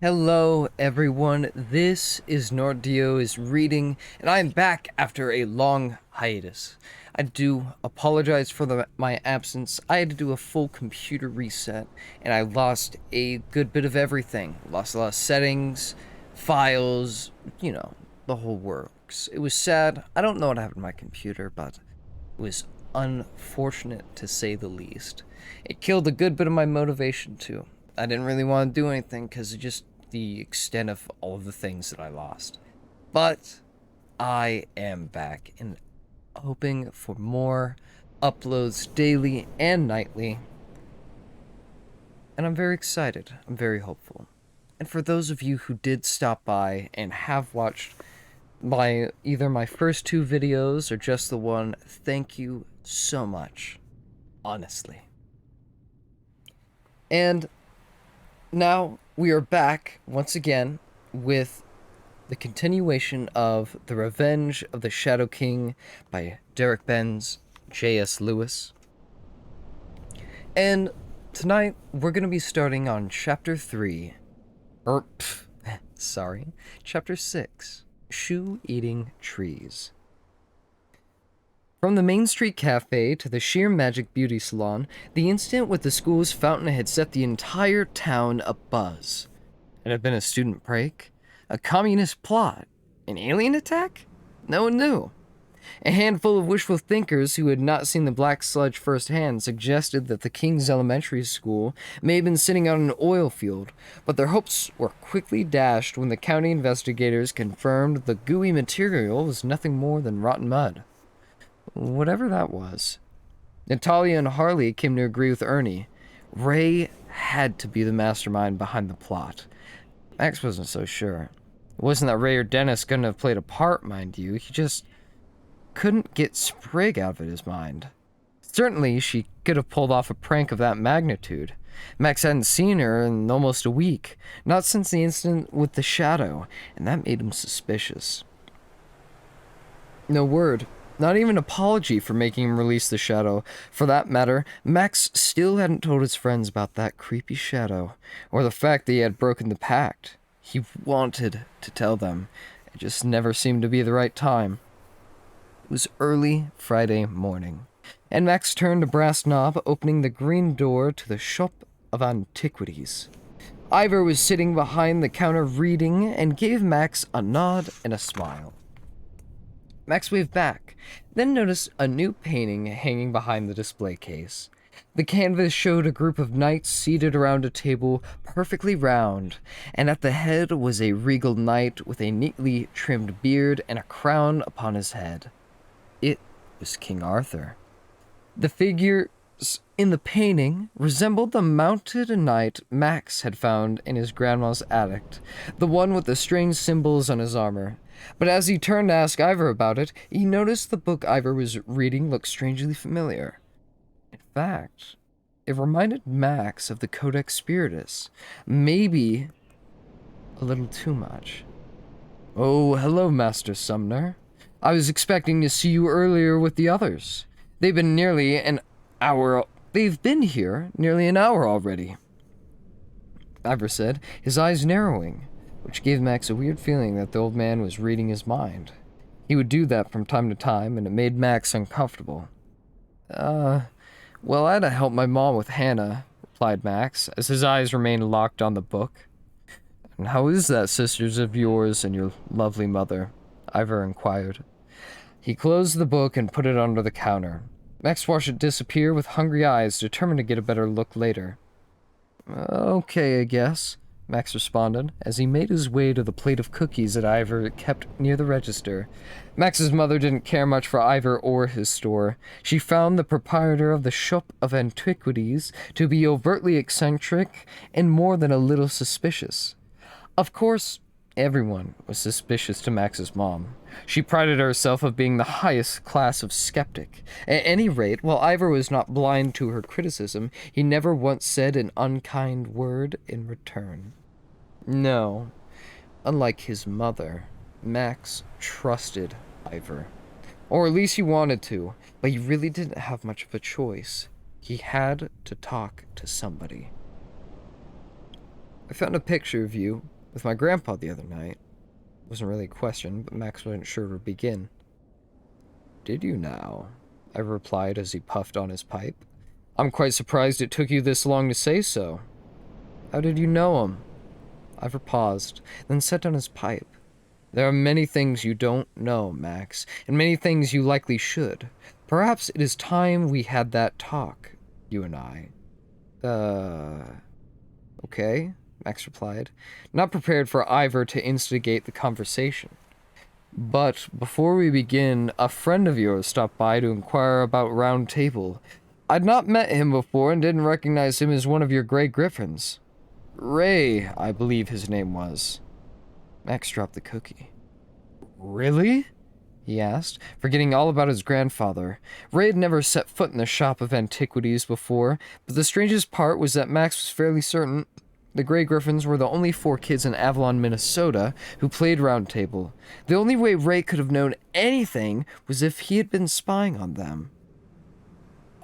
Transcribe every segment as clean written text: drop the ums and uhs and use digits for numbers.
Hello everyone, this is NortdeoIsReading, and I am back after a long hiatus. I do apologize for my absence. I had to do a full computer reset, and I lost a good bit of everything. Lost a lot of settings, files, the whole works. It was sad. I don't know what happened to my computer, but it was unfortunate to say the least. It killed a good bit of my motivation too. I didn't really want to do anything because of just the extent of all of the things that I lost. But I am back and hoping for more uploads daily and nightly. And I'm very excited. I'm very hopeful. And for those of you who did stop by and have watched either my first two videos or just the one, thank you so much. Honestly. And now we are back once again with the continuation of The Revenge of the Shadow King by Derek Benz, J.S. Lewis. And tonight we're going to be starting on Chapter 3. Chapter 6, Shoe-Eating Trees. From the Main Street Cafe to the Sheer Magic Beauty Salon, the incident with the school's fountain had set the entire town abuzz. It had been a student prank, a communist plot, an alien attack? No one knew. A handful of wishful thinkers who had not seen the black sludge firsthand suggested that the King's Elementary School may have been sitting on an oil field, but their hopes were quickly dashed when the county investigators confirmed the gooey material was nothing more than rotten mud. Whatever that was. Natalia and Harley came to agree with Ernie. Ray had to be the mastermind behind the plot. Max wasn't so sure. It wasn't that Ray or Dennis couldn't have played a part, mind you. He just couldn't get Sprig out of his mind. Certainly, she could have pulled off a prank of that magnitude. Max hadn't seen her in almost a week, not since the incident with the shadow, and that made him suspicious. No word. Not even an apology for making him release the shadow. For that matter, Max still hadn't told his friends about that creepy shadow, or the fact that he had broken the pact. He wanted to tell them. It just never seemed to be the right time. It was early Friday morning, and Max turned a brass knob, opening the green door to the shop of antiquities. Ivor was sitting behind the counter reading and gave Max a nod and a smile. Max waved back, then noticed a new painting hanging behind the display case. The canvas showed a group of knights seated around a table perfectly round, and at the head was a regal knight with a neatly trimmed beard and a crown upon his head. It was King Arthur. The figures in the painting resembled the mounted knight Max had found in his grandma's attic, the one with the strange symbols on his armor. But as he turned to ask Ivor about it, he noticed the book Ivor was reading looked strangely familiar. In fact, it reminded Max of the Codex Spiritus. Maybe a little too much. Oh, hello, Master Sumner. I was expecting to see you earlier with the others. They've been here nearly an hour already, Ivor said, his eyes narrowing, which gave Max a weird feeling that the old man was reading his mind. He would do that from time to time, and it made Max uncomfortable. Well, I had to help my mom with Hannah, replied Max, as his eyes remained locked on the book. And how is that, sisters of yours and your lovely mother? Ivor inquired. He closed the book and put it under the counter. Max watched it disappear with hungry eyes, determined to get a better look later. Okay, I guess, Max responded, as he made his way to the plate of cookies that Ivor kept near the register. Max's mother didn't care much for Ivor or his store. She found the proprietor of the shop of antiquities to be overtly eccentric and more than a little suspicious. Of course, everyone was suspicious to Max's mom. She prided herself of being the highest class of skeptic. At any rate, while Ivor was not blind to her criticism, he never once said an unkind word in return. No, unlike his mother, Max trusted Ivor. Or at least he wanted to, but he really didn't have much of a choice. He had to talk to somebody. found a picture of you with my grandpa the other night. It wasn't really a question, but Max wasn't sure where to begin. Did you now? I replied as he puffed on his pipe. I'm quite surprised it took you this long to say so. How did you know him? Ivor paused, then set down his pipe. There are many things you don't know, Max, and many things you likely should. Perhaps it is time we had that talk, you and I. Okay, Max replied, not prepared for Ivor to instigate the conversation. But before we begin, a friend of yours stopped by to inquire about Round Table. I'd not met him before and didn't recognize him as one of your gray griffins. Ray, I believe his name was. Max dropped the cookie. Really? He asked, forgetting all about his grandfather. Ray had never set foot in the shop of antiquities before, but the strangest part was that Max was fairly certain the Gray Griffins were the only 4 kids in Avalon, Minnesota who played Round Table. The only way Ray could have known anything was if he had been spying on them.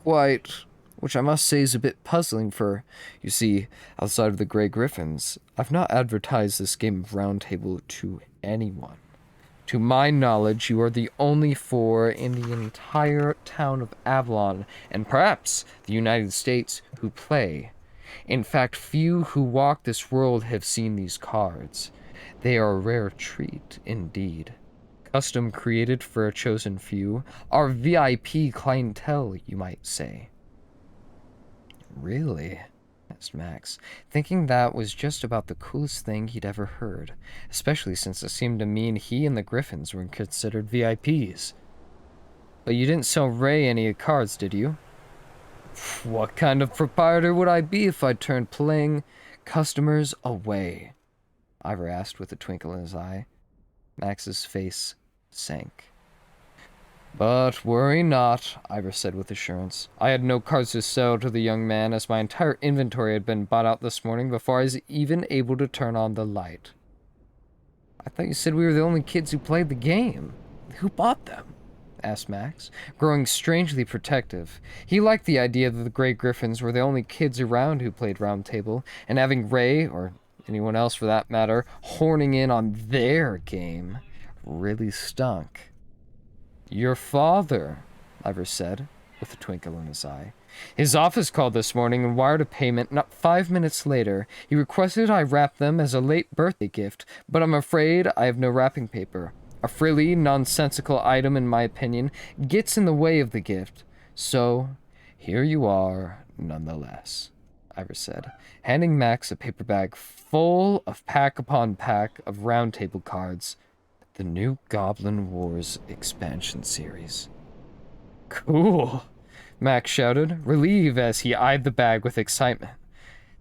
Which I must say is a bit puzzling for, you see, outside of the Gray Griffins, I've not advertised this game of Round Table to anyone. To my knowledge, you are the only 4 in the entire town of Avalon, and perhaps the United States, who play. In fact, few who walk this world have seen these cards. They are a rare treat, indeed. Custom created for a chosen few, our VIP clientele, you might say. Really? Asked Max, thinking that was just about the coolest thing he'd ever heard, especially since it seemed to mean he and the Griffins were considered VIPs. But you didn't sell Ray any cards, did you? What kind of proprietor would I be if I turned playing customers away? Ivor asked with a twinkle in his eye. Max's face sank. But worry not, Ivor said with assurance. I had no cards to sell to the young man, as my entire inventory had been bought out this morning before I was even able to turn on the light. I thought you said we were the only kids who played the game. Who bought them? Asked Max, growing strangely protective. He liked the idea that the Gray Griffins were the only kids around who played Round Table, and having Ray, or anyone else for that matter, horning in on their game really stunk. Your father, Ivor said, with a twinkle in his eye. His office called this morning and wired a payment. Not 5 minutes later, he requested I wrap them as a late birthday gift, but I'm afraid I have no wrapping paper. A frilly, nonsensical item, in my opinion, gets in the way of the gift. So, here you are, nonetheless, Ivor said, handing Max a paper bag full of pack upon pack of Round Table cards. The new Goblin Wars expansion series. Cool, Max shouted, relieved as he eyed the bag with excitement.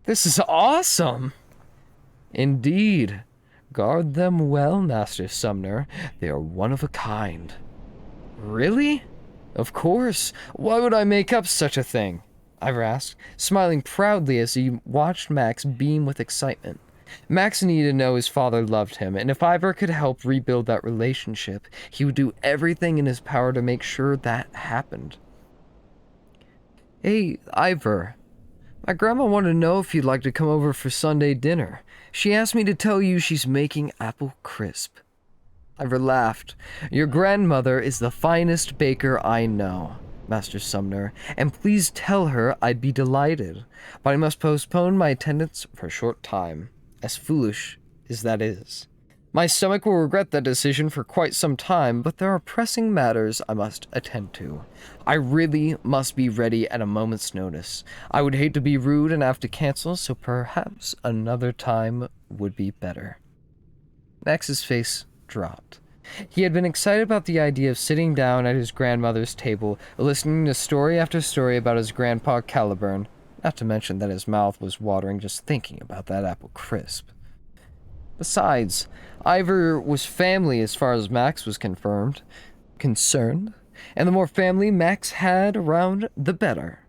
This is awesome! Indeed. Guard them well, Master Sumner. They are one of a kind. Really? Of course. Why would I make up such a thing? Ivor asked, smiling proudly as he watched Max beam with excitement. Max needed to know his father loved him, and if Ivor could help rebuild that relationship, he would do everything in his power to make sure that happened. Hey, Ivor. My grandma wanted to know if you'd like to come over for Sunday dinner. She asked me to tell you she's making apple crisp. Ivor laughed. Your grandmother is the finest baker I know, Master Sumner, and please tell her I'd be delighted, but I must postpone my attendance for a short time, as foolish as that is. My stomach will regret that decision for quite some time, but there are pressing matters I must attend to. I really must be ready at a moment's notice. I would hate to be rude and have to cancel, so perhaps another time would be better. Max's face dropped. He had been excited about the idea of sitting down at his grandmother's table, listening to story after story about his grandpa Caliburn, not to mention that his mouth was watering just thinking about that apple crisp. Besides, Ivor was family as far as Max was concerned, and the more family Max had around, the better.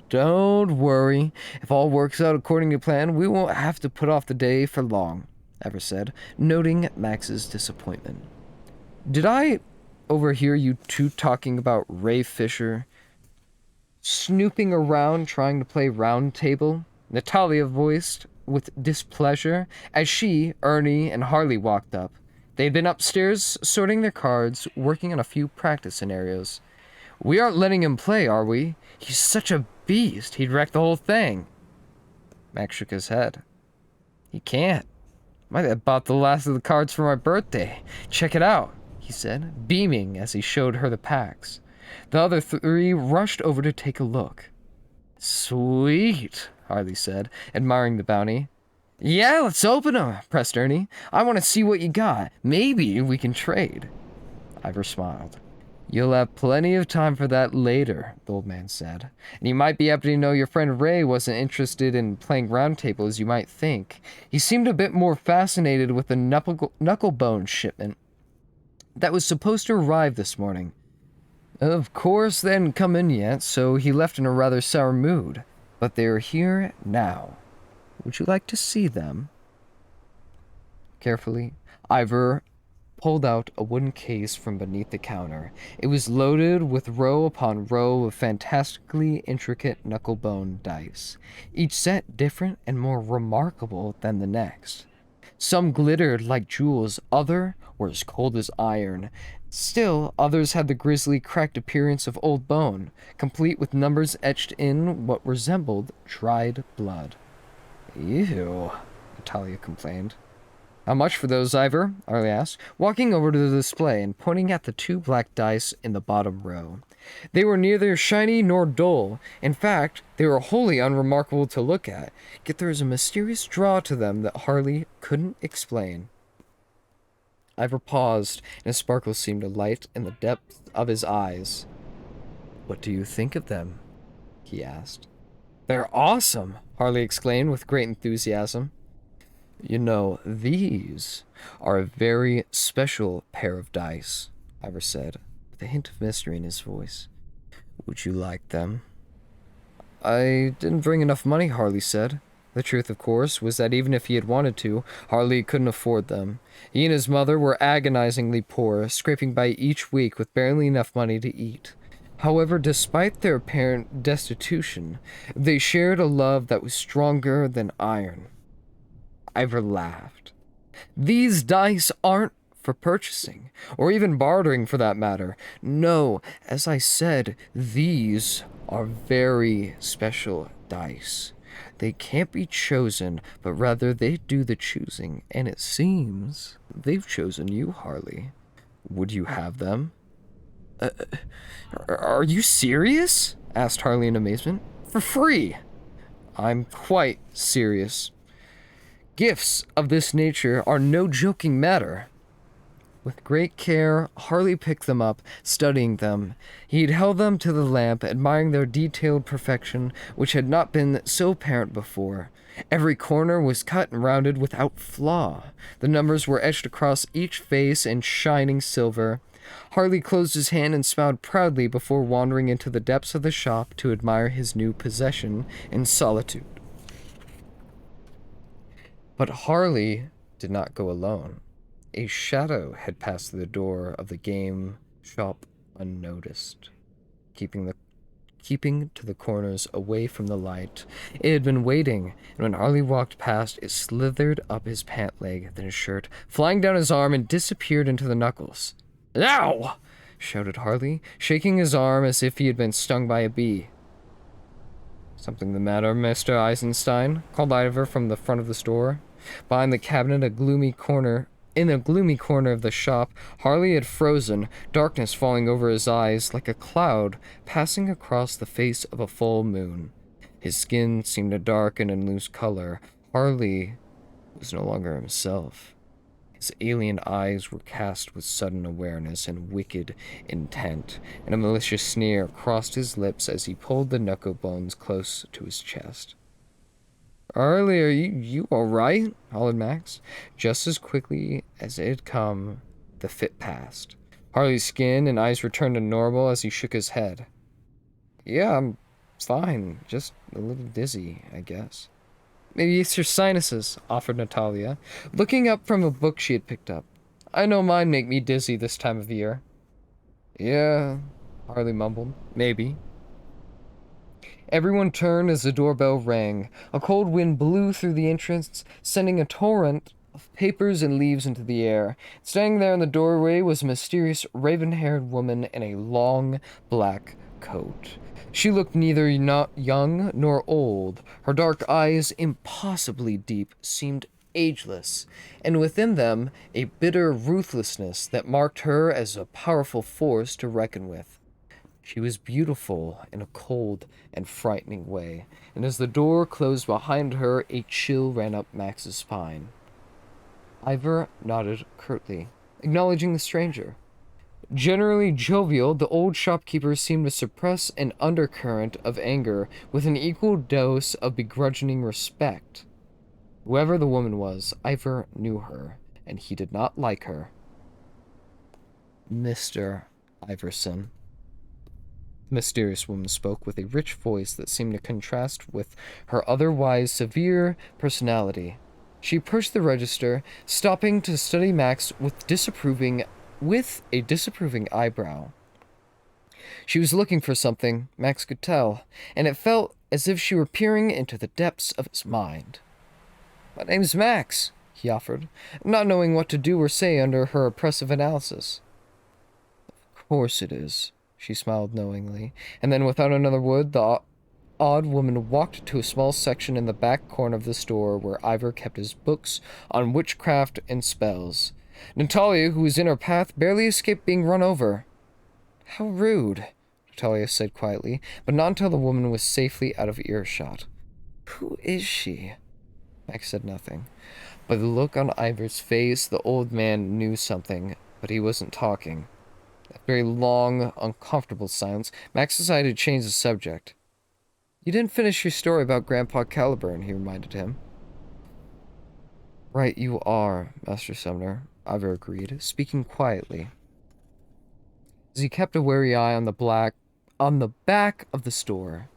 Don't worry. If all works out according to plan, we won't have to put off the day for long, Ivor said, noting Max's disappointment. Did I overhear you two talking about Ray Fisher snooping around trying to play Round Table? Natalia voiced with displeasure as she, Ernie, and Harley walked up. They'd been upstairs sorting their cards, working on a few practice scenarios. "We aren't letting him play, are we? He's such a beast, he'd wreck the whole thing." Max shook his head. "He can't. Might have bought the last of the cards for my birthday. Check it out," he said, beaming as he showed her the packs. The other three rushed over to take a look. "Sweet," Harley said, admiring the bounty. "Yeah, let's open them," pressed Ernie. "I want to see what you got. Maybe we can trade." Ivor smiled. "You'll have plenty of time for that later," the old man said. "And you might be happy to know your friend Ray wasn't interested in playing round table as you might think. He seemed a bit more fascinated with the knucklebone shipment that was supposed to arrive this morning. Of course, they hadn't come in yet, so he left in a rather sour mood. But they're here now. Would you like to see them?" Carefully, Ivor pulled out a wooden case from beneath the counter. It was loaded with row upon row of fantastically intricate knucklebone dice, each set different and more remarkable than the next. Some glittered like jewels, others were as cold as iron. Still, others had the grisly, cracked appearance of old bone, complete with numbers etched in what resembled dried blood. "Ew," Natalia complained. "How much for those, Ivor?" Harley asked, walking over to the display and pointing at the two black dice in the bottom row. They were neither shiny nor dull. In fact, they were wholly unremarkable to look at, yet there was a mysterious draw to them that Harley couldn't explain. Ivor paused, and a sparkle seemed to light in the depths of his eyes. "What do you think of them?" he asked. "They're awesome!" Harley exclaimed with great enthusiasm. "You know, these are a very special pair of dice," Ivor said, with a hint of mystery in his voice. "Would you like them?" "I didn't bring enough money," Harley said. The truth, of course, was that even if he had wanted to, Harley couldn't afford them. He and his mother were agonizingly poor, scraping by each week with barely enough money to eat. However, despite their apparent destitution, they shared a love that was stronger than iron. Ivor laughed. "These dice aren't for purchasing, or even bartering for that matter. No, as I said, these are very special dice. They can't be chosen, but rather they do the choosing, and it seems they've chosen you, Harley. Would you have them?" Are you serious?" asked Harley in amazement. "For free?" "I'm quite serious. Gifts of this nature are no joking matter." With great care, Harley picked them up, studying them. He'd held them to the lamp, admiring their detailed perfection, which had not been so apparent before. Every corner was cut and rounded without flaw. The numbers were etched across each face in shining silver. Harley closed his hand and smiled proudly before wandering into the depths of the shop to admire his new possession in solitude. But Harley did not go alone. A shadow had passed through the door of the game shop unnoticed, keeping to the corners away from the light. It had been waiting, and when Harley walked past, it slithered up his pant leg, then his shirt, flying down his arm and disappeared into the knuckles. "Ow!" shouted Harley, shaking his arm as if he had been stung by a bee. "Something the matter, Mr. Eisenstein?" called Ivor from the front of the store. Behind the cabinet, in a gloomy corner of the shop, Harley had frozen, darkness falling over his eyes like a cloud passing across the face of a full moon. His skin seemed to darken and lose color. Harley was no longer himself. His alien eyes were cast with sudden awareness and wicked intent, and a malicious sneer crossed his lips as he pulled the knuckle bones close to his chest. "Harley, are you all right?" hollered Max. Just as quickly as it had come, the fit passed. Harley's skin and eyes returned to normal as he shook his head. "Yeah, I'm fine. Just a little dizzy, I guess." "Maybe it's your sinuses," offered Natalia, looking up from a book she had picked up. "I know mine make me dizzy this time of year." "Yeah," Harley mumbled. "Maybe." Everyone turned as the doorbell rang. A cold wind blew through the entrance, sending a torrent of papers and leaves into the air. Standing there in the doorway was a mysterious raven-haired woman in a long black coat. She looked neither not young nor old. Her dark eyes, impossibly deep, seemed ageless, and within them a bitter ruthlessness that marked her as a powerful force to reckon with. She was beautiful in a cold and frightening way, and as the door closed behind her, a chill ran up Max's spine. Ivor nodded curtly, acknowledging the stranger. Generally jovial, the old shopkeeper seemed to suppress an undercurrent of anger with an equal dose of begrudging respect. Whoever the woman was, Ivor knew her, and he did not like her. Mr. Iverson. The mysterious woman spoke with a rich voice that seemed to contrast with her otherwise severe personality. She approached the register, stopping to study Max with a disapproving eyebrow. She was looking for something, Max could tell, and it felt as if she were peering into the depths of his mind. "My name's Max," he offered, not knowing what to do or say under her oppressive analysis. "Of course it is," she smiled knowingly, and then without another word, the odd woman walked to a small section in the back corner of the store where Ivor kept his books on witchcraft and spells. Natalia, who was in her path, barely escaped being run over. "How rude," Natalia said quietly, but not until the woman was safely out of earshot. "Who is she?" Max said nothing. By the look on Ivor's face, the old man knew something, but he wasn't talking. A very long, uncomfortable silence. Max decided to change the subject. "You didn't finish your story about Grandpa Caliburn," he reminded him. "Right you are, Master Sumner," Ivor agreed, speaking quietly, as he kept a wary eye on the back of the store.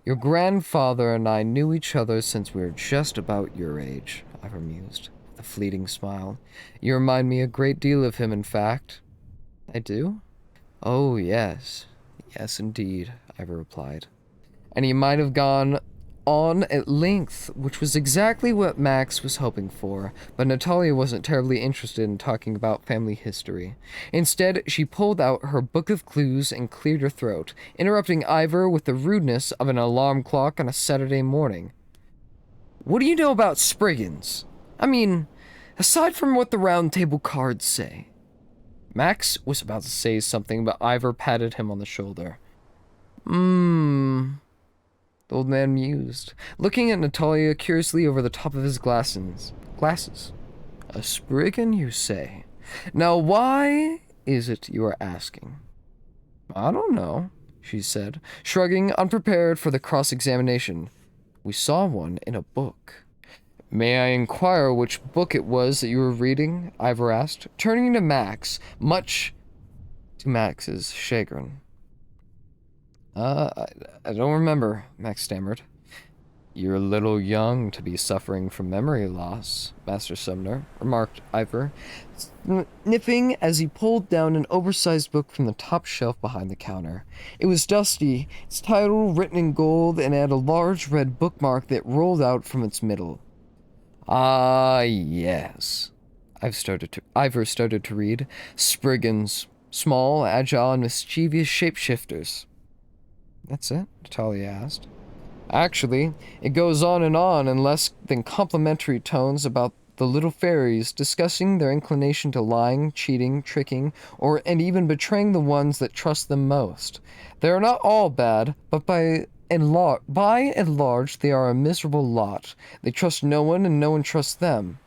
"Your grandfather and I knew each other since we were just about your age," Ivor mused, with a fleeting smile. "You remind me a great deal of him, in fact." "I do?" "Oh, yes. Yes, indeed," Ivor replied. And he might have gone on at length, which was exactly what Max was hoping for, but Natalia wasn't terribly interested in talking about family history. Instead, she pulled out her book of clues and cleared her throat, interrupting Ivor with the rudeness of an alarm clock on a Saturday morning. "What do you know about Spriggans? I mean, aside from what the round table cards say." Max was about to say something, but Ivor patted him on the shoulder. The old man mused, looking at Natalia curiously over the top of his glasses. "A Spriggan, you say? Now, why is it you are asking?" "I don't know," she said, shrugging, unprepared for the cross-examination. "We saw one in a book." "May I inquire which book it was that you were reading?" Ivor asked, turning to Max, much to Max's chagrin. I don't remember," Max stammered. "You're a little young to be suffering from memory loss, Master Sumner," remarked Ivor, sniffing as he pulled down an oversized book from the top shelf behind the counter. It was dusty, its title written in gold, and had a large red bookmark that rolled out from its middle. "Ah, yes." Ivor started to read. "Spriggans. Small, agile, and mischievous shapeshifters." "That's it?" Natalia asked. "Actually, it goes on in less than complimentary tones about the little fairies, discussing their inclination to lying, cheating, tricking, and even betraying the ones that trust them most. They are not all bad, but by and large they are a miserable lot. They trust no one, and no one trusts them."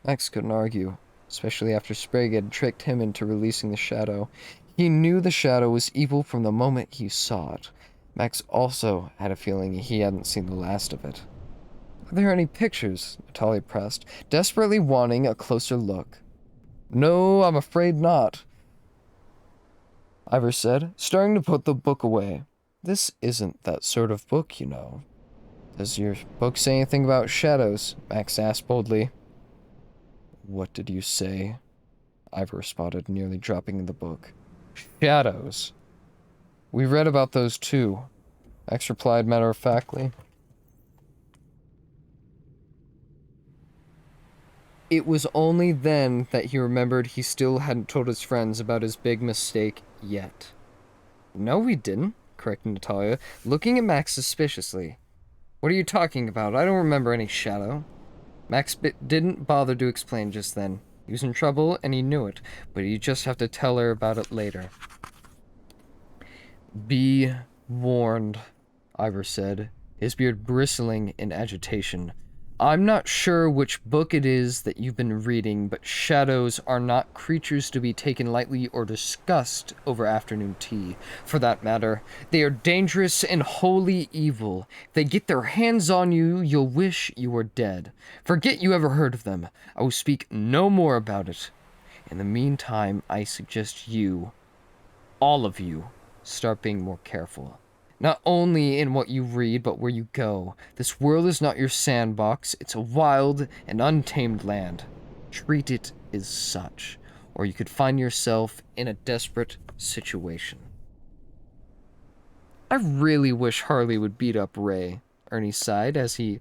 Max couldn't argue, especially after Sprague had tricked him into releasing the shadow. He knew the shadow was evil from the moment he saw it. Max also had a feeling he hadn't seen the last of it. "Are there any pictures?" Natalia pressed, desperately wanting a closer look. "No, I'm afraid not," Ivor said, starting to put the book away. "This isn't that sort of book, you know." "Does your book say anything about shadows?" Max asked boldly. "What did you say?" Ivor responded, nearly dropping the book. "Shadows. We read about those too." Max replied matter-of-factly. It was only then that he remembered he still hadn't told his friends about his big mistake yet. No, we didn't, corrected Natalia, looking at Max suspiciously. What are you talking about? I don't remember any shadow. Max didn't bother to explain just then. He was in trouble, and he knew it, but he'd just have to tell her about it later. Be warned, Ivor said, his beard bristling in agitation. I'm not sure which book it is that you've been reading, but shadows are not creatures to be taken lightly or discussed over afternoon tea. For that matter, they are dangerous and wholly evil. If they get their hands on you, you'll wish you were dead. Forget you ever heard of them. I will speak no more about it. In the meantime, I suggest you, all of you, start being more careful. Not only in what you read, but where you go. This world is not your sandbox. It's a wild and untamed land. Treat it as such, or you could find yourself in a desperate situation. I really wish Harley would beat up Ray, Ernie sighed as he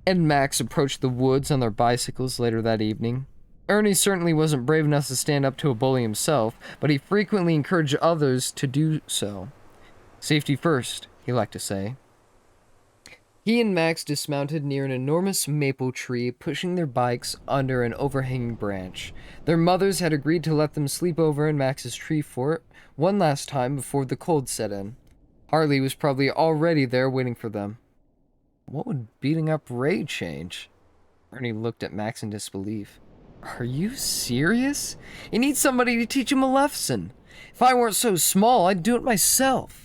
and Max approached the woods on their bicycles later that evening. Ernie certainly wasn't brave enough to stand up to a bully himself, but he frequently encouraged others to do so. Safety first, he liked to say. He and Max dismounted near an enormous maple tree, pushing their bikes under an overhanging branch. Their mothers had agreed to let them sleep over in Max's tree fort one last time before the cold set in. Harley was probably already there waiting for them. What would beating up Ray change? Ernie looked at Max in disbelief. Are you serious? He needs somebody to teach him a lesson. If I weren't so small, I'd do it myself.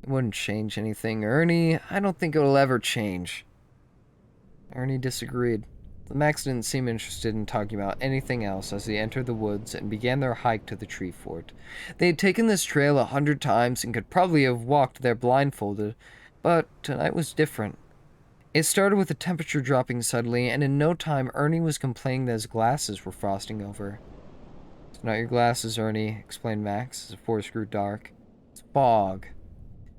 It wouldn't change anything, Ernie. I don't think it'll ever change. Ernie disagreed. Max didn't seem interested in talking about anything else as they entered the woods and began their hike to the tree fort. They had taken this trail 100 times and could probably have walked there blindfolded, but tonight was different. It started with the temperature dropping suddenly, and in no time Ernie was complaining that his glasses were frosting over. It's not your glasses, Ernie, explained Max as the forest grew dark. It's fog.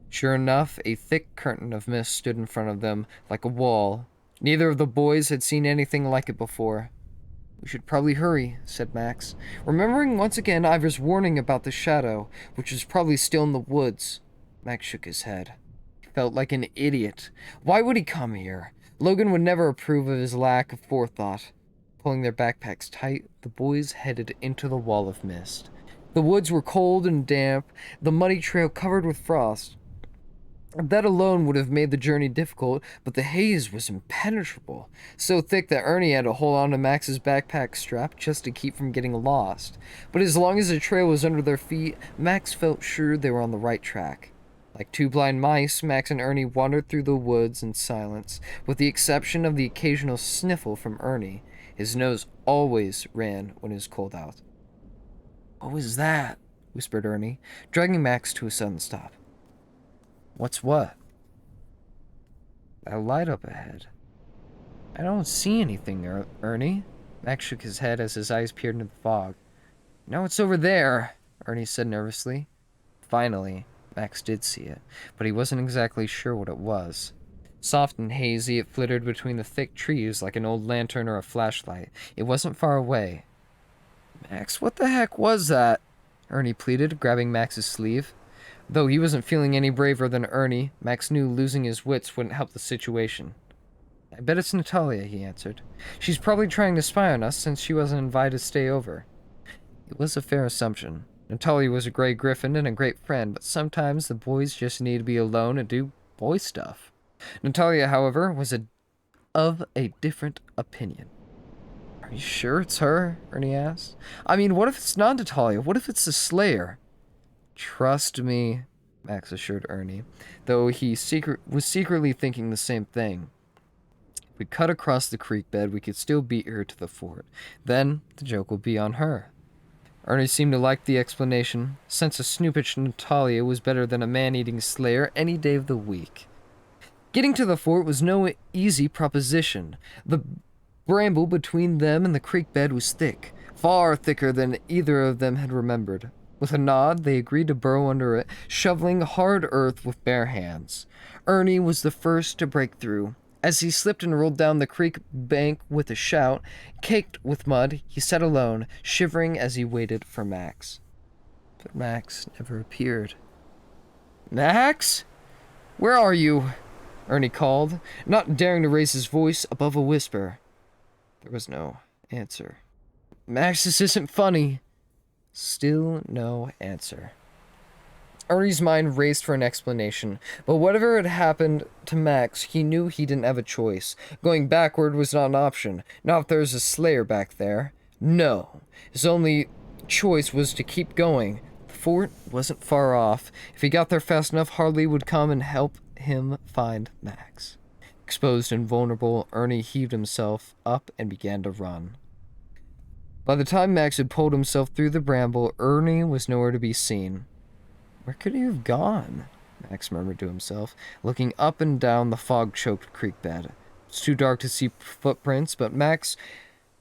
Sure enough, a thick curtain of mist stood in front of them, like a wall. Neither of the boys had seen anything like it before. We should probably hurry, said Max, remembering once again Ivor's warning about the shadow, which was probably still in the woods. Max shook his head. He felt like an idiot. Why would he come here? Logan would never approve of his lack of forethought. Pulling their backpacks tight, the boys headed into the wall of mist. The woods were cold and damp, the muddy trail covered with frost. That alone would have made the journey difficult, but the haze was impenetrable, so thick that Ernie had to hold on to Max's backpack strap just to keep from getting lost. But as long as the trail was under their feet, Max felt sure they were on the right track. Like two blind mice, Max and Ernie wandered through the woods in silence, with the exception of the occasional sniffle from Ernie. His nose always ran when it was cold out. What was that? Whispered Ernie, dragging Max to a sudden stop. What's what? That light up ahead. I don't see anything, Ernie. Max shook his head as his eyes peered into the fog. No, it's over there, Ernie said nervously. Finally, Max did see it, but he wasn't exactly sure what it was. Soft and hazy, it flittered between the thick trees like an old lantern or a flashlight. It wasn't far away. Max, what the heck was that? Ernie pleaded, grabbing Max's sleeve. Though he wasn't feeling any braver than Ernie, Max knew losing his wits wouldn't help the situation. I bet it's Natalia, he answered. She's probably trying to spy on us since she wasn't invited to stay over. It was a fair assumption. Natalia was a gray griffin and a great friend, but sometimes the boys just need to be alone and do boy stuff. Natalia, however, was of a different opinion. Are you sure it's her? Ernie asked. I mean, what if it's not Natalia? What if it's the Slayer? Trust me, Max assured Ernie, though he was secretly thinking the same thing. If we cut across the creek bed, we could still beat her to the fort. Then the joke will be on her. Ernie seemed to like the explanation, since a snoopish Natalia was better than a man-eating Slayer any day of the week. Getting to the fort was no easy proposition. The bramble between them and the creek bed was thick, far thicker than either of them had remembered. With a nod, they agreed to burrow under it, shoveling hard earth with bare hands. Ernie was the first to break through. As he slipped and rolled down the creek bank with a shout, caked with mud, he sat alone, shivering as he waited for Max. But Max never appeared. Max? Where are you? Ernie called, not daring to raise his voice above a whisper. There was no answer. Max, this isn't funny. Still no answer. Ernie's mind raced for an explanation, but whatever had happened to Max, he knew he didn't have a choice. Going backward was not an option, not if there was a Slayer back there. No. His only choice was to keep going. The fort wasn't far off. If he got there fast enough, Harley would come and help him find Max. Exposed and vulnerable, Ernie heaved himself up and began to run. By the time Max had pulled himself through the bramble, Ernie was nowhere to be seen. Where could he have gone? Max murmured to himself, looking up and down the fog-choked creek bed. It was too dark to see footprints, but Max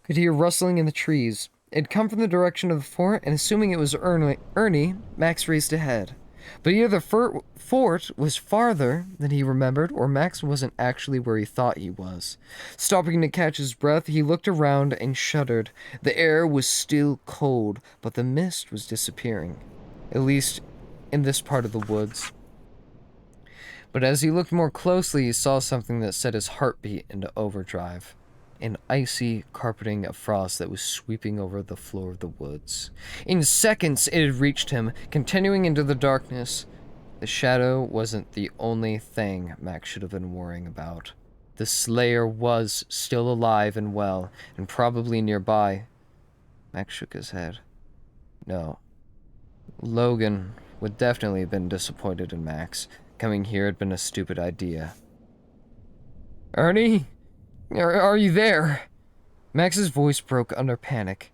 could hear rustling in the trees. It had come from the direction of the fort, and assuming it was Ernie, Max raced ahead. But either the fort was farther than he remembered, or Max wasn't actually where he thought he was. Stopping to catch his breath, he looked around and shuddered. The air was still cold, but the mist was disappearing. At least in this part of the woods. But as he looked more closely, he saw something that set his heartbeat into overdrive. An icy carpeting of frost that was sweeping over the floor of the woods. In seconds, it had reached him, continuing into the darkness. The shadow wasn't the only thing Max should have been worrying about. The Slayer was still alive and well, and probably nearby. Max shook his head. No. Logan would definitely have been disappointed in Max. Coming here had been a stupid idea. Ernie? Are you there? Max's voice broke under panic.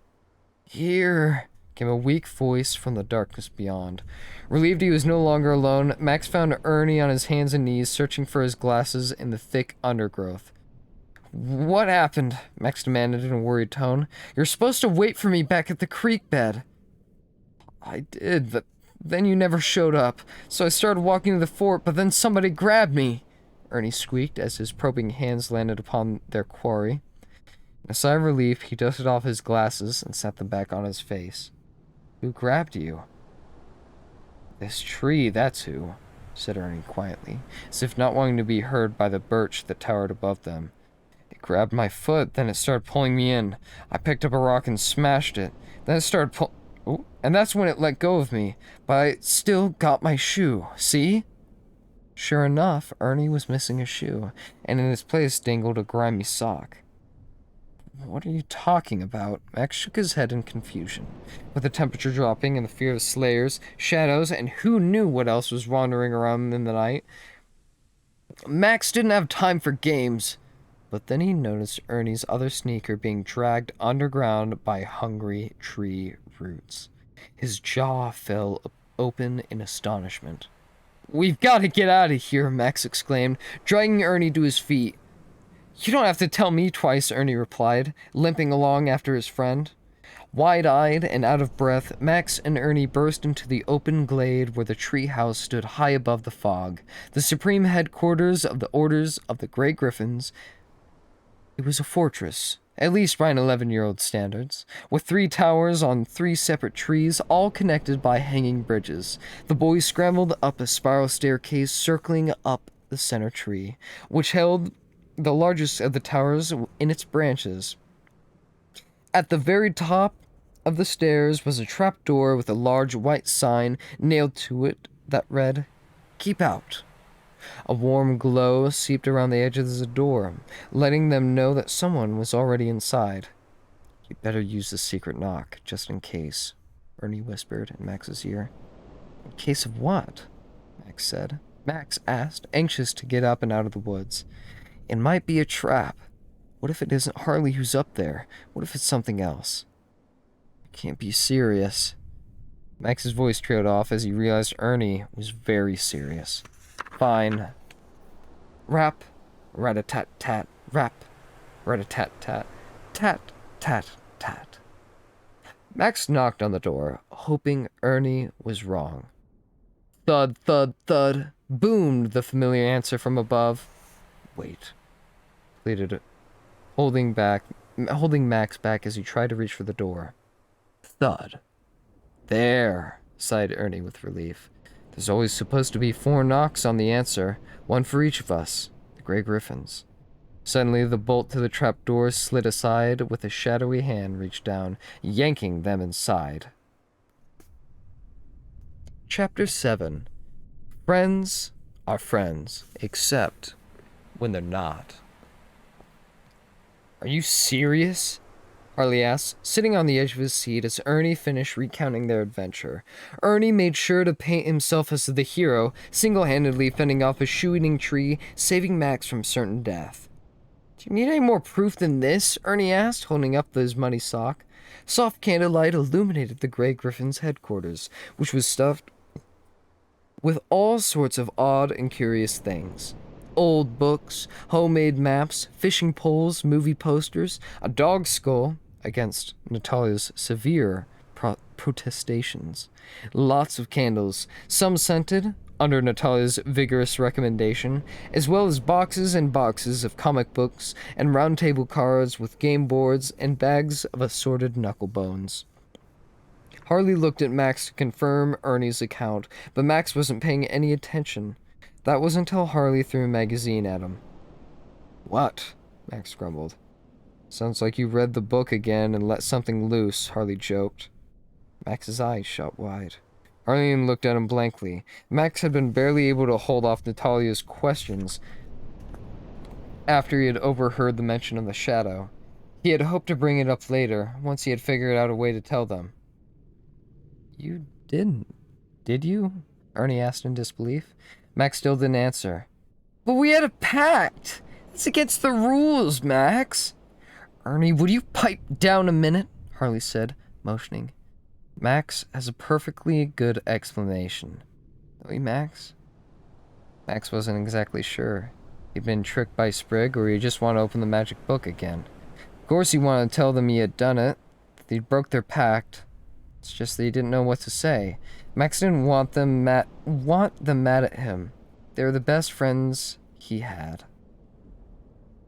Here, came a weak voice from the darkness beyond. Relieved he was no longer alone, Max found Ernie on his hands and knees, searching for his glasses in the thick undergrowth. What happened? Max demanded in a worried tone. You're supposed to wait for me back at the creek bed. I did, but then you never showed up, so I started walking to the fort, but then somebody grabbed me. Ernie squeaked as his probing hands landed upon their quarry. In a sigh of relief, he dusted off his glasses and set them back on his face. Who grabbed you? This tree, that's who, said Ernie quietly, as if not wanting to be heard by the birch that towered above them. It grabbed my foot, then it started pulling me in. I picked up a rock and smashed it. Then it started and that's when it let go of me, but I still got my shoe, see? Sure enough, Ernie was missing a shoe, and in its place dangled a grimy sock. What are you talking about? Max shook his head in confusion. With the temperature dropping and the fear of slayers, shadows, and who knew what else was wandering around in the night, Max didn't have time for games. But then he noticed Ernie's other sneaker being dragged underground by hungry tree roots. His jaw fell open in astonishment. We've got to get out of here, Max exclaimed, dragging Ernie to his feet. You don't have to tell me twice, Ernie replied, limping along after his friend. Wide-eyed and out of breath, Max and Ernie burst into the open glade where the tree house stood high above the fog, the supreme headquarters of the Orders of the Grey Griffins. It was a fortress, at least by an 11-year-old standards, with 3 towers on 3 separate trees, all connected by hanging bridges. The boys scrambled up a spiral staircase circling up the center tree, which held the largest of the towers in its branches. At the very top of the stairs was a trapdoor with a large white sign nailed to it that read, "Keep out." A warm glow seeped around the edges of the door, letting them know that someone was already inside. You'd better use the secret knock, just in case, Ernie whispered in Max's ear. In case of what? Max said. Max asked, anxious to get up and out of the woods. It might be a trap. What if it isn't Harley who's up there? What if it's something else? I can't be serious. Max's voice trailed off as he realized Ernie was very serious. Fine. Rap, rat-a-tat-tat, rap, rat-a-tat-tat, tat-tat-tat. Max knocked on the door, hoping Ernie was wrong. Thud, thud, thud, boomed the familiar answer from above. Wait, pleaded, holding Max back as he tried to reach for the door. Thud. There, sighed Ernie with relief. There's always supposed to be 4 knocks on the answer, one for each of us, the Grey Griffins. Suddenly, the bolt to the trapdoor slid aside with a shadowy hand reached down, yanking them inside. Chapter 7. Friends are friends, except when they're not. Are you serious? Harley asked, sitting on the edge of his seat as Ernie finished recounting their adventure. Ernie made sure to paint himself as the hero, single-handedly fending off a shoe-eating tree, saving Max from certain death. Do you need any more proof than this? Ernie asked, holding up his muddy sock. Soft candlelight illuminated the Grey Griffin's headquarters, which was stuffed with all sorts of odd and curious things. Old books, homemade maps, fishing poles, movie posters, a dog skull, against Natalia's severe protestations. Lots of candles, some scented, under Natalia's vigorous recommendation, as well as boxes and boxes of comic books and round table cards with game boards and bags of assorted knuckle bones. Harley looked at Max to confirm Ernie's account, but Max wasn't paying any attention. That was until Harley threw a magazine at him. What? Max grumbled. Sounds like you read the book again and let something loose, Harley joked. Max's eyes shot wide. Harley looked at him blankly. Max had been barely able to hold off Natalia's questions after he had overheard the mention of the shadow. He had hoped to bring it up later, once he had figured out a way to tell them. You didn't, did you? Ernie asked in disbelief. Max still didn't answer. But we had a pact! It's against the rules, Max! Ernie, would you pipe down a minute? Harley said, motioning. Max has a perfectly good explanation. Don't you, Max? Max wasn't exactly sure. He'd been tricked by Sprigg, or he just wanted to open the magic book again. Of course he wanted to tell them he had done it, that he'd broke their pact. It's just that he didn't know what to say. Max didn't want them mad at him. They were the best friends he had.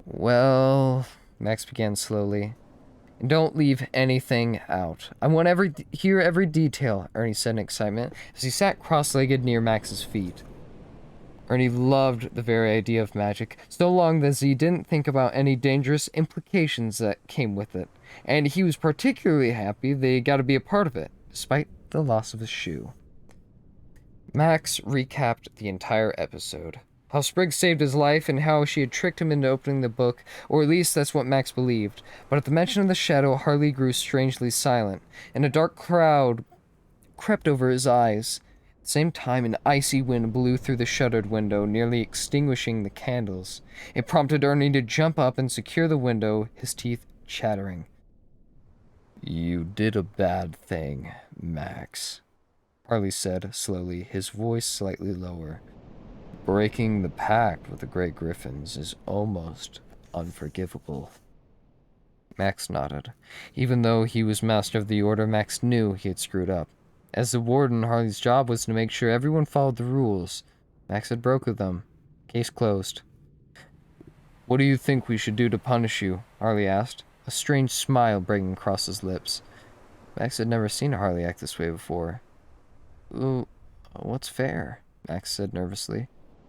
Well, Max began slowly. Don't leave anything out. I want hear every detail, Ernie said in excitement, as he sat cross-legged near Max's feet. Ernie loved the very idea of magic, so long as he didn't think about any dangerous implications that came with it, and he was particularly happy they got to be a part of it, despite the loss of his shoe. Max recapped the entire episode. How Sprigg saved his life and how she had tricked him into opening the book, or at least that's what Max believed. But at the mention of the shadow, Harley grew strangely silent, and a dark cloud crept over his eyes. At the same time, an icy wind blew through the shuttered window, nearly extinguishing the candles. It prompted Ernie to jump up and secure the window, his teeth chattering. You did a bad thing, Max, Harley said slowly, his voice slightly lower. Breaking the pact with the Grey Griffins is almost unforgivable. Max nodded. Even though he was master of the order, Max knew he had screwed up. As the warden, Harley's job was to make sure everyone followed the rules. Max had broken them. Case closed. What do you think we should do to punish you? Harley asked, a strange smile breaking across his lips. Max had never seen Harley act this way before. Ooh, what's fair? Max said nervously.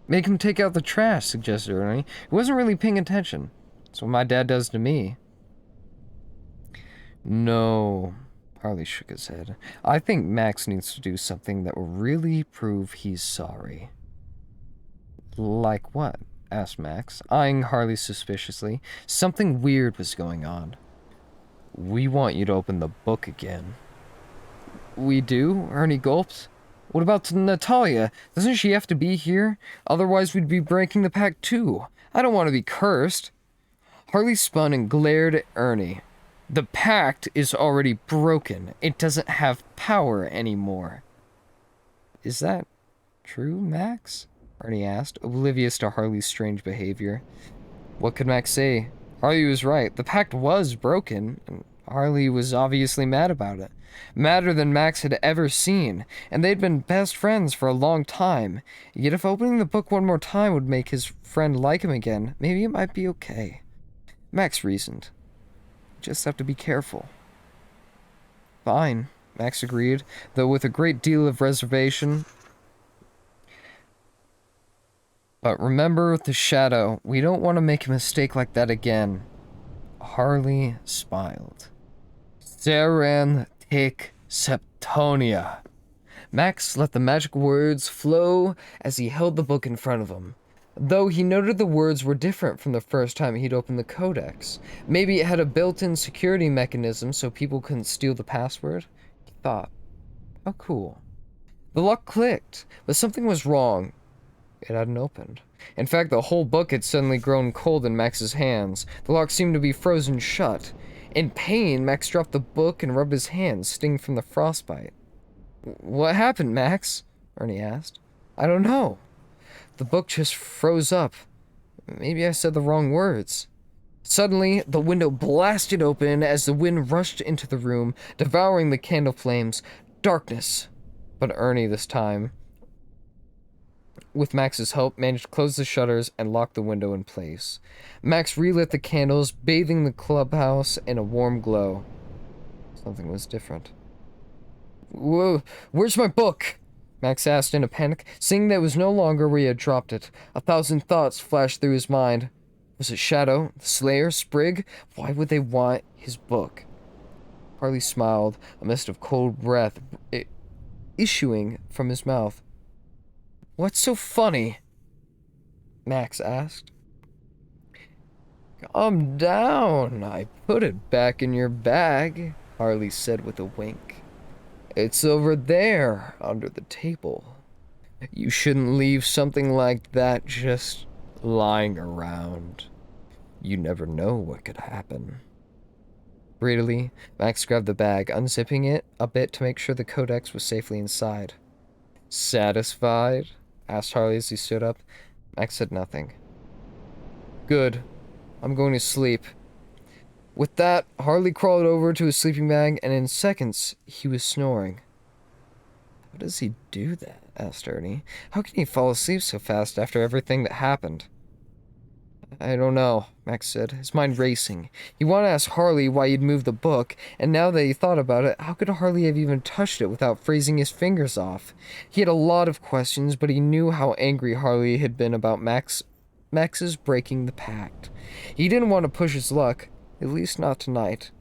Make him take out the trash, suggested Ernie. He wasn't really paying attention. That's what my dad does to me. No, Harley shook his head. I think Max needs to do something that will really prove he's sorry. Like what? Asked Max, eyeing Harley suspiciously. Something weird was going on. We want you to open the book again. We do? Ernie gulped. What about Natalia? Doesn't she have to be here? Otherwise we'd be breaking the pact too. I don't want to be cursed. Harley spun and glared at Ernie. The pact is already broken. It doesn't have power anymore. Is that true, Max? Ernie asked, oblivious to Harley's strange behavior. What could Max say? Harley was right. The pact was broken, and Harley was obviously mad about it. Madder than Max had ever seen, and they'd been best friends for a long time. Yet if opening the book one more time would make his friend like him again, maybe it might be okay. Max reasoned. Just have to be careful. Fine, Max agreed, though with a great deal of reservation. But remember the shadow. We don't want to make a mistake like that again. Harley smiled. Serentic Septonia. Max let the magic words flow as he held the book in front of him. Though he noted the words were different from the first time he'd opened the codex. Maybe it had a built-in security mechanism so people couldn't steal the password. He thought, how cool. The lock clicked, but something was wrong. It hadn't opened. In fact, the whole book had suddenly grown cold in Max's hands. The lock seemed to be frozen shut. In pain, Max dropped the book and rubbed his hands, stinging from the frostbite. What happened, Max? Ernie asked. I don't know. The book just froze up. Maybe I said the wrong words. Suddenly, the window blasted open as the wind rushed into the room, devouring the candle flames. Darkness. But Ernie, this time, with Max's help, managed to close the shutters and lock the window in place. Max relit the candles, bathing the clubhouse in a warm glow. Something was different. Whoa, where's my book? Max asked in a panic, seeing that it was no longer where he had dropped it. 1,000 thoughts flashed through his mind. Was it Shadow, the Slayer, Sprig? Why would they want his book? Harley smiled, a mist of cold breath issuing from his mouth. What's so funny? Max asked. Calm down. I put it back in your bag, Harley said with a wink. It's over there, under the table. You shouldn't leave something like that just lying around. You never know what could happen. Greedily, Max grabbed the bag, unzipping it a bit to make sure the codex was safely inside. Satisfied? Asked Harley as he stood up. Max said nothing. Good. I'm going to sleep. With that, Harley crawled over to his sleeping bag, and in seconds, he was snoring. How does he do that? Asked Ernie. How can he fall asleep so fast after everything that happened? I don't know, Max said, his mind racing. He wanted to ask Harley why he'd moved the book, and now that he thought about it, how could Harley have even touched it without freezing his fingers off? He had a lot of questions, but he knew how angry Harley had been about Max's breaking the pact. He didn't want to push his luck, at least not tonight.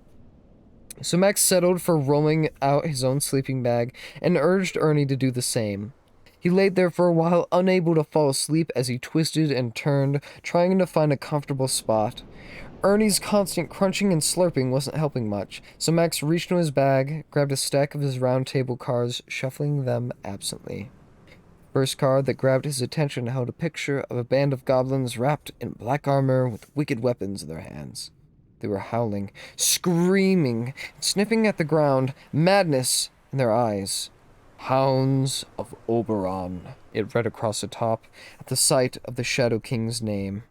So Max settled for rolling out his own sleeping bag and urged Ernie to do the same. He laid there for a while, unable to fall asleep as he twisted and turned, trying to find a comfortable spot. Ernie's constant crunching and slurping wasn't helping much, so Max reached into his bag, grabbed a stack of his round table cards, shuffling them absently. The first card that grabbed his attention held a picture of a band of goblins wrapped in black armor with wicked weapons in their hands. They were howling, screaming, sniffing at the ground, madness in their eyes. Hounds of Oberon, it read across the top, at the sight of the Shadow King's name.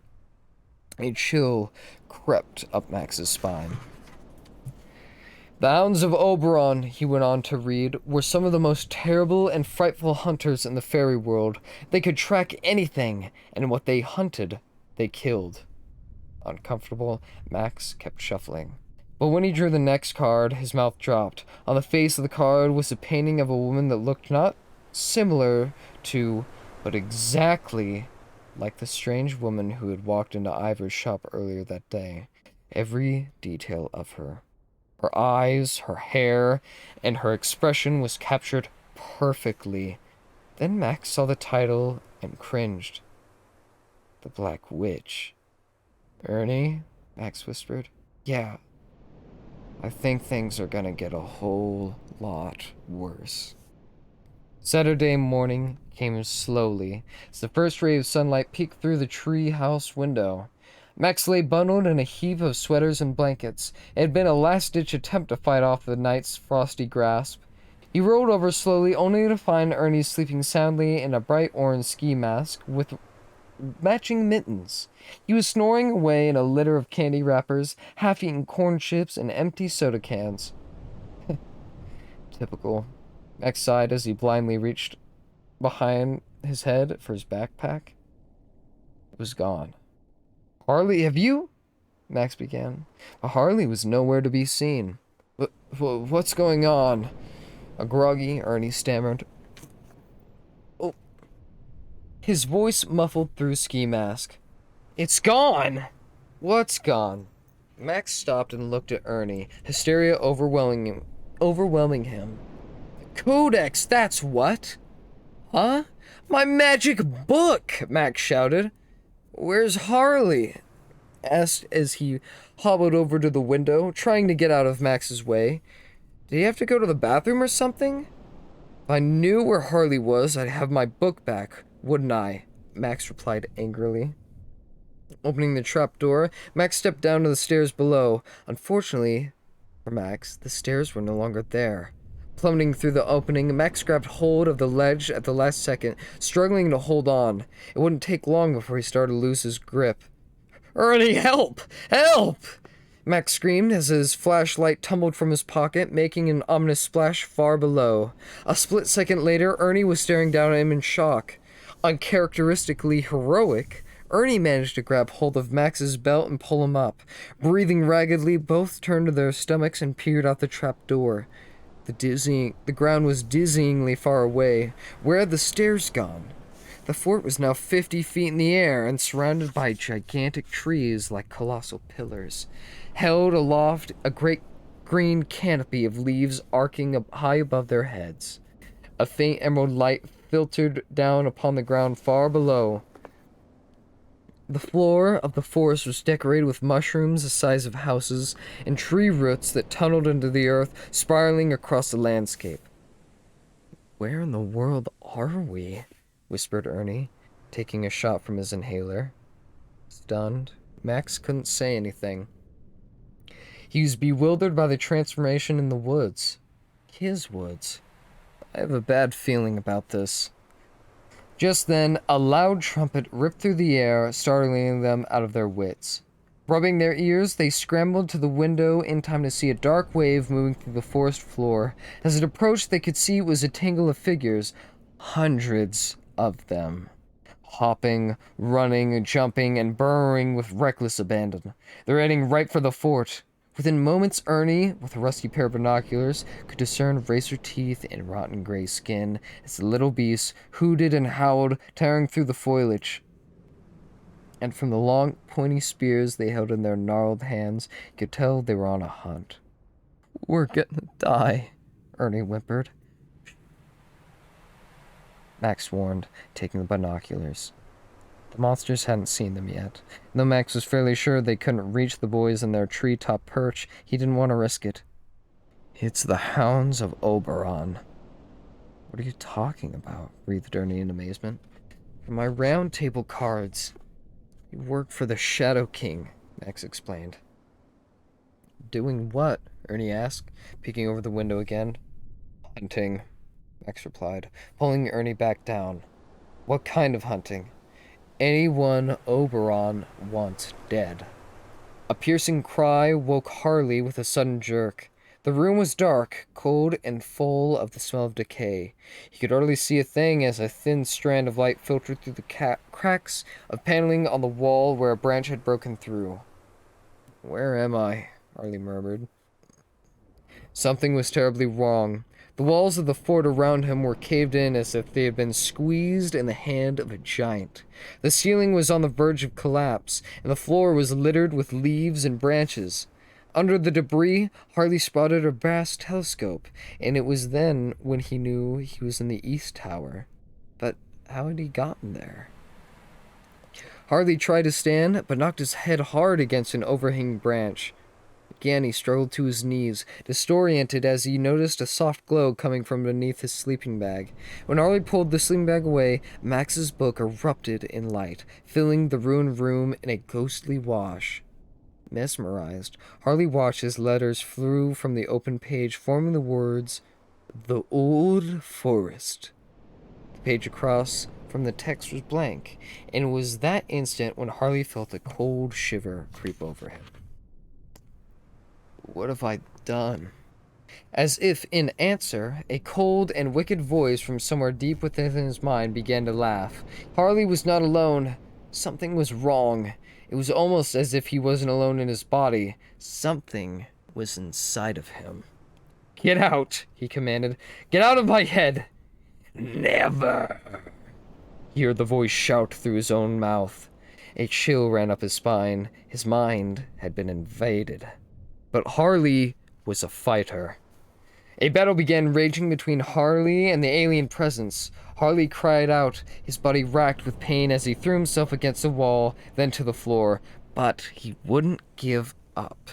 A chill crept up Max's spine. The Hounds of Oberon, he went on to read, were some of the most terrible and frightful hunters in the fairy world. They could track anything, and what they hunted, they killed. Uncomfortable, Max kept shuffling. But when he drew the next card, his mouth dropped. On the face of the card was a painting of a woman that looked not similar to, but exactly like the strange woman who had walked into Ivor's shop earlier that day. Every detail of her. Her eyes, her hair, and her expression was captured perfectly. Then Max saw the title and cringed. The Black Witch. Ernie? Max whispered. Yeah. I think things are gonna get a whole lot worse. Saturday morning came slowly as the first ray of sunlight peeked through the tree house window. Max lay bundled in a heap of sweaters and blankets. It had been a last-ditch attempt to fight off the night's frosty grasp. He rolled over slowly, only to find Ernie sleeping soundly in a bright orange ski mask with matching mittens. He was snoring away in a litter of candy wrappers, half-eaten corn chips, and empty soda cans. Typical. Max sighed as he blindly reached behind his head for his backpack. It was gone. Harley, have you? Max began. But Harley was nowhere to be seen. What's going on? A groggy Ernie stammered. Oh. His voice muffled through a ski mask. It's gone! What's gone? Max stopped and looked at Ernie, hysteria overwhelming him. Codex, that's what? Huh? My magic book! Max shouted. Where's Harley? Asked as he hobbled over to the window, trying to get out of Max's way. Did he have to go to the bathroom or something? If I knew where Harley was, I'd have my book back, wouldn't I? Max replied angrily. Opening the trap door, Max stepped down to the stairs below. Unfortunately for Max, the stairs were no longer there. Plummeting through the opening, Max grabbed hold of the ledge at the last second, struggling to hold on. It wouldn't take long before he started to lose his grip. Ernie, help! Help! Max screamed as his flashlight tumbled from his pocket, making an ominous splash far below. A split second later, Ernie was staring down at him in shock. Uncharacteristically heroic, Ernie managed to grab hold of Max's belt and pull him up. Breathing raggedly, both turned to their stomachs and peered out the trap door. The ground was dizzyingly far away. Where had the stairs gone? The fort was now 50 feet in the air and surrounded by gigantic trees like colossal pillars. Held aloft, a great green canopy of leaves arcing up high above their heads. A faint emerald light filtered down upon the ground far below. The floor of the forest was decorated with mushrooms the size of houses and tree roots that tunneled into the earth, spiraling across the landscape. Where in the world are we? Whispered Ernie, taking a shot from his inhaler. Stunned, Max couldn't say anything. He was bewildered by the transformation in the woods. His woods. I have a bad feeling about this. Just then, a loud trumpet ripped through the air, startling them out of their wits. Rubbing their ears, they scrambled to the window in time to see a dark wave moving through the forest floor. As it approached, they could see it was a tangle of figures. Hundreds of them. Hopping, running, jumping, and burrowing with reckless abandon. They're heading right for the fort. Within moments, Ernie, with a rusty pair of binoculars, could discern razor teeth and rotten gray skin as the little beasts hooted and howled, tearing through the foliage. And from the long, pointy spears they held in their gnarled hands, you could tell they were on a hunt. We're gonna die, Ernie whimpered. Max warned, taking the binoculars. The monsters hadn't seen them yet. And though Max was fairly sure they couldn't reach the boys in their treetop perch, he didn't want to risk it. It's the hounds of Oberon. What are you talking about? Breathed Ernie in amazement. From my round table cards. You work for the Shadow King, Max explained. Doing what? Ernie asked, peeking over the window again. Hunting, Max replied, pulling Ernie back down. What kind of hunting? Anyone Oberon wants dead. A piercing cry woke Harley with a sudden jerk. The room was dark, cold, and full of the smell of decay. He could hardly see a thing as a thin strand of light filtered through the cracks of paneling on the wall where a branch had broken through. Where am I? Harley murmured. Something was terribly wrong. The walls of the fort around him were caved in as if they had been squeezed in the hand of a giant. The ceiling was on the verge of collapse, and the floor was littered with leaves and branches. Under the debris, Harley spotted a brass telescope, and it was then when he knew he was in the East Tower. But how had he gotten there? Harley tried to stand, but knocked his head hard against an overhanging branch. Again, he struggled to his knees, disoriented as he noticed a soft glow coming from beneath his sleeping bag. When Harley pulled the sleeping bag away, Max's book erupted in light, filling the ruined room in a ghostly wash. Mesmerized, Harley watched as letters flew from the open page, forming the words, "The Old Forest." The page across from the text was blank, and it was that instant when Harley felt a cold shiver creep over him. What have I done? As if in answer, a cold and wicked voice from somewhere deep within his mind began to laugh. Harley was not alone. Something was wrong. It was almost as if he wasn't alone in his body. Something was inside of him. "Get out," he commanded. "Get out of my head." "Never," he heard the voice shout through his own mouth. A chill ran up his spine. His mind had been invaded. But Harley was a fighter. A battle began raging between Harley and the alien presence. Harley cried out, his body racked with pain as he threw himself against the wall, then to the floor. But he wouldn't give up.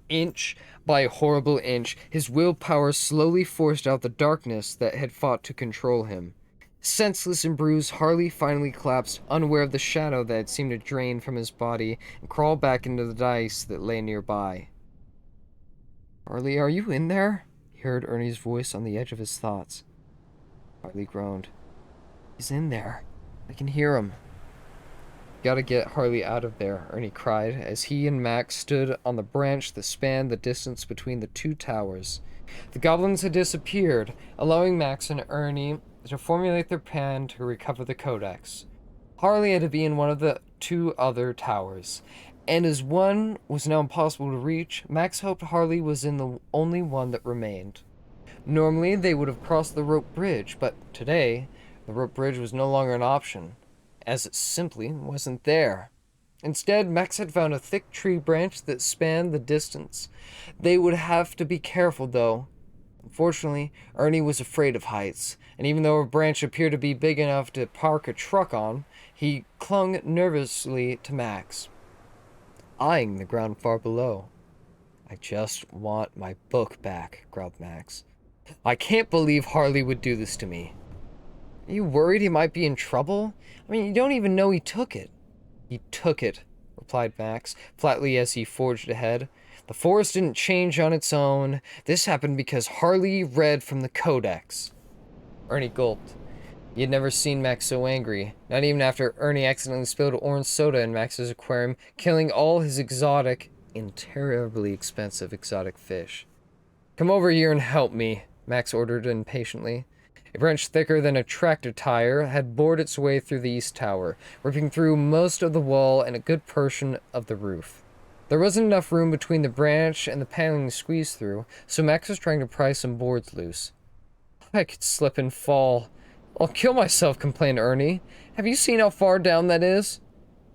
Inch by a horrible inch, his willpower slowly forced out the darkness that had fought to control him. Senseless and bruised, Harley finally collapsed, unaware of the shadow that had seemed to drain from his body and crawl back into the dice that lay nearby. "Harley, are you in there?" He heard Ernie's voice on the edge of his thoughts. Harley groaned. "He's in there. I can hear him." "Gotta get Harley out of there," Ernie cried, as he and Max stood on the branch that spanned the distance between the two towers. The goblins had disappeared, allowing Max and Ernie to formulate their plan to recover the codex. Harley had to be in one of the two other towers, and as one was now impossible to reach, Max hoped Harley was in the only one that remained. Normally, they would have crossed the rope bridge, but today, the rope bridge was no longer an option, as it simply wasn't there. Instead, Max had found a thick tree branch that spanned the distance. They would have to be careful, though. Unfortunately, Ernie was afraid of heights, and even though a branch appeared to be big enough to park a truck on, he clung nervously to Max, eyeing the ground far below. "I just want my book back," growled Max. "I can't believe Harley would do this to me." "Are you worried he might be in trouble? I mean, you don't even know he took it." "He took it," replied Max, flatly as he forged ahead. "The forest didn't change on its own. This happened because Harley read from the codex." Ernie gulped. He had never seen Max so angry, not even after Ernie accidentally spilled orange soda in Max's aquarium, killing all his exotic and terribly expensive exotic fish. "Come over here and help me," Max ordered impatiently. A branch thicker than a tractor tire had bored its way through the east tower, ripping through most of the wall and a good portion of the roof. There wasn't enough room between the branch and the paneling to squeeze through, so Max was trying to pry some boards loose. "I could slip and fall. I'll kill myself," complained Ernie. "Have you seen how far down that is?"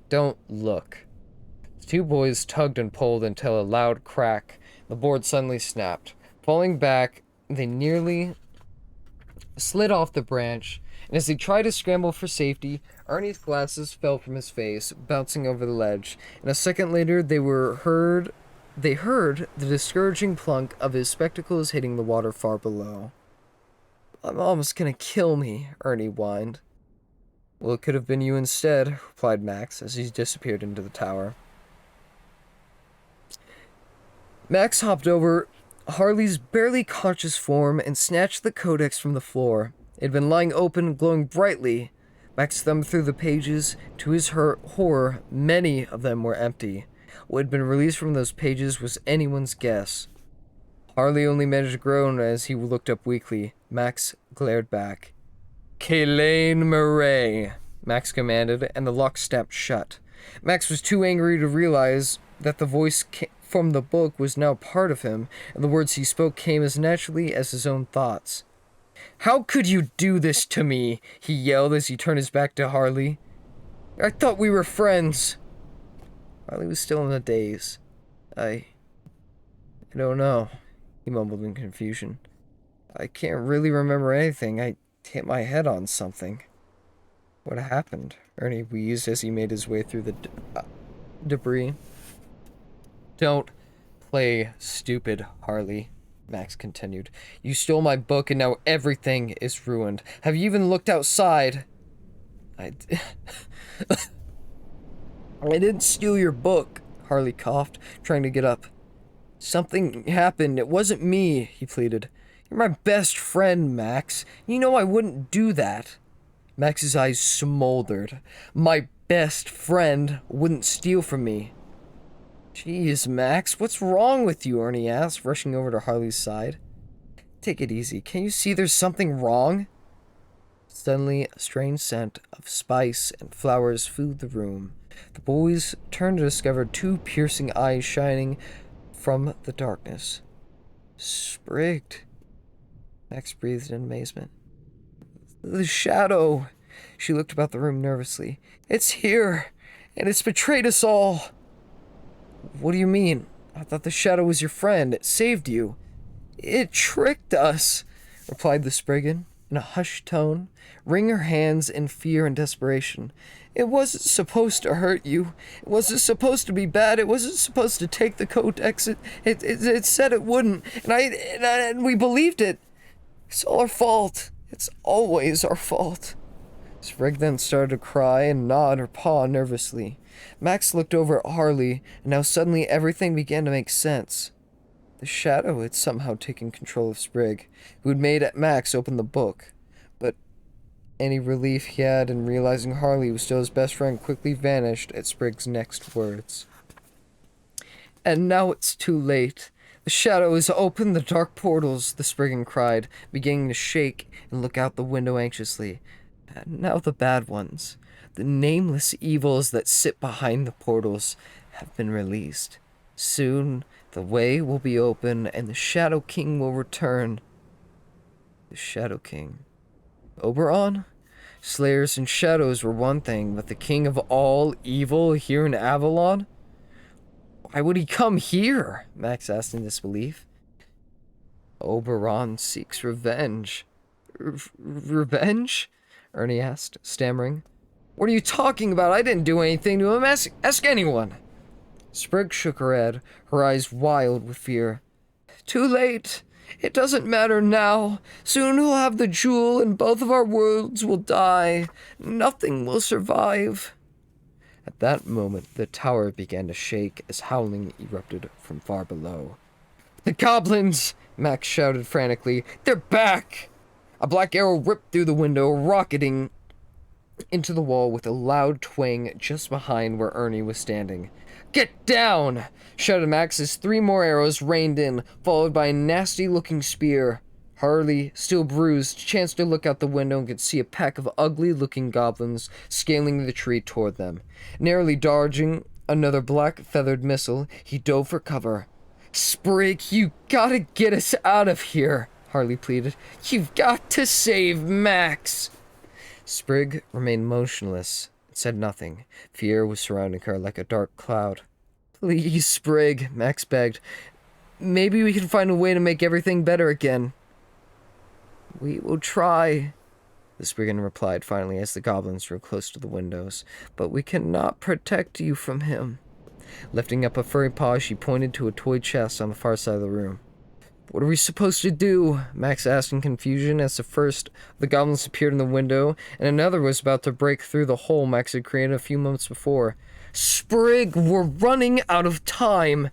"Don't look." The two boys tugged and pulled until a loud crack. The board suddenly snapped. Falling back, they nearly slid off the branch, and as they tried to scramble for safety, Ernie's glasses fell from his face, bouncing over the ledge, and a second later they heard the discouraging plunk of his spectacles hitting the water far below. "I'm almost gonna kill me," Ernie whined. "Well, it could have been you instead," replied Max as he disappeared into the tower. Max hopped over Harley's barely conscious form and snatched the codex from the floor. It had been lying open, glowing brightly. Max thumbed through the pages. To his horror, many of them were empty. What had been released from those pages was anyone's guess. Harley only managed to groan as he looked up weakly. Max glared back. "Kaylaine Murray," Max commanded, and the lock snapped shut. Max was too angry to realize that the voice from the book was now part of him, and the words he spoke came as naturally as his own thoughts. "How could you do this to me?" he yelled as he turned his back to Harley. "I thought we were friends." Harley was still in a daze. I don't know," he mumbled in confusion. "I can't really remember anything. I hit my head on something." "What happened?" Ernie wheezed as he made his way through the debris. "Don't play stupid, Harley," Max continued. "You stole my book and now everything is ruined. Have you even looked outside?" I didn't steal your book," Harley coughed, trying to get up. "Something happened. It wasn't me," he pleaded. "You're my best friend, Max. You know I wouldn't do that." Max's eyes smoldered. My best friend wouldn't steal from me. Jeez, Max, what's wrong with you? Ernie asked, rushing over to Harley's side. Take it easy. Can't you see there's something wrong? Suddenly, a strange scent of spice and flowers filled the room. The boys turned to discover two piercing eyes shining from the darkness. Sprigged. Max breathed in amazement. The shadow. She looked about the room nervously. It's here, and it's betrayed us all. What do you mean? I thought the shadow was your friend. It saved you. It tricked us, replied the Spriggan in a hushed tone, wringing her hands in fear and desperation. It wasn't supposed to hurt you. It wasn't supposed to be bad. It wasn't supposed to take the codex. It said it wouldn't, and we believed it. It's all our fault. It's always our fault. Sprig then started to cry and nod her paw nervously. Max looked over at Harley, and now suddenly everything began to make sense. The shadow had somehow taken control of Sprig, who had made Max open the book. But any relief he had in realizing Harley was still his best friend quickly vanished at Sprig's next words. And now it's too late. The shadow has opened the dark portals, the Spriggan cried, beginning to shake and look out the window anxiously. And now the bad ones, the nameless evils that sit behind the portals, have been released. Soon, the way will be open, and the Shadow King will return. The Shadow King. Oberon? Slayers and shadows were one thing, but the king of all evil here in Avalon? Why would he come here? Max asked in disbelief. Oberon seeks revenge. Revenge? Ernie asked, stammering. What are you talking about? I didn't do anything to him. Ask anyone. Sprig shook her head, her eyes wild with fear. Too late. It doesn't matter now. Soon he'll have the jewel and both of our worlds will die. Nothing will survive. At that moment, the tower began to shake as howling erupted from far below. The goblins! Max shouted frantically. They're back! A black arrow ripped through the window, rocketing into the wall with a loud twang just behind where Ernie was standing. Get down! Shouted Max as three more arrows rained in, followed by a nasty-looking spear. Harley, still bruised, chanced to look out the window and could see a pack of ugly-looking goblins scaling the tree toward them. Narrowly dodging another black-feathered missile, he dove for cover. Sprig, you gotta get us out of here, Harley pleaded. You've got to save Max. Sprig remained motionless and said nothing. Fear was surrounding her like a dark cloud. Please, Sprig, Max begged. Maybe we can find a way to make everything better again. We will try, the Spriggan replied finally as the goblins drew close to the windows. But we cannot protect you from him. Lifting up a furry paw, she pointed to a toy chest on the far side of the room. What are we supposed to do? Max asked in confusion as the first of the goblins appeared in the window, and another was about to break through the hole Max had created a few moments before. Sprig, we're running out of time!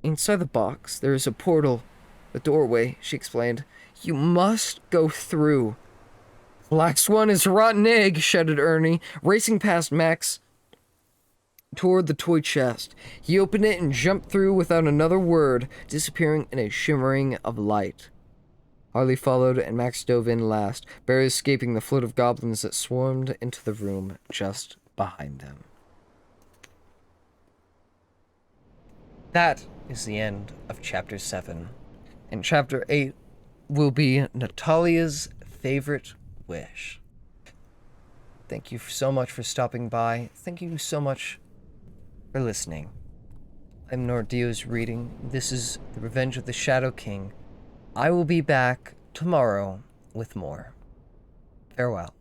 Inside the box, there is a portal. A doorway, she explained. You must go through. Black Swan is a rotten egg, shouted Ernie, racing past Max toward the toy chest. He opened it and jumped through without another word, disappearing in a shimmering of light. Harley followed, and Max dove in last, barely escaping the flood of goblins that swarmed into the room just behind them. That is the end of Chapter 7. And Chapter 8 will be Natalia's favorite wish. Thank you so much for stopping by. Thank you so much for listening. I'm NortdeoIsReading. This is The Revenge of the Shadow King. I will be back tomorrow with more. Farewell.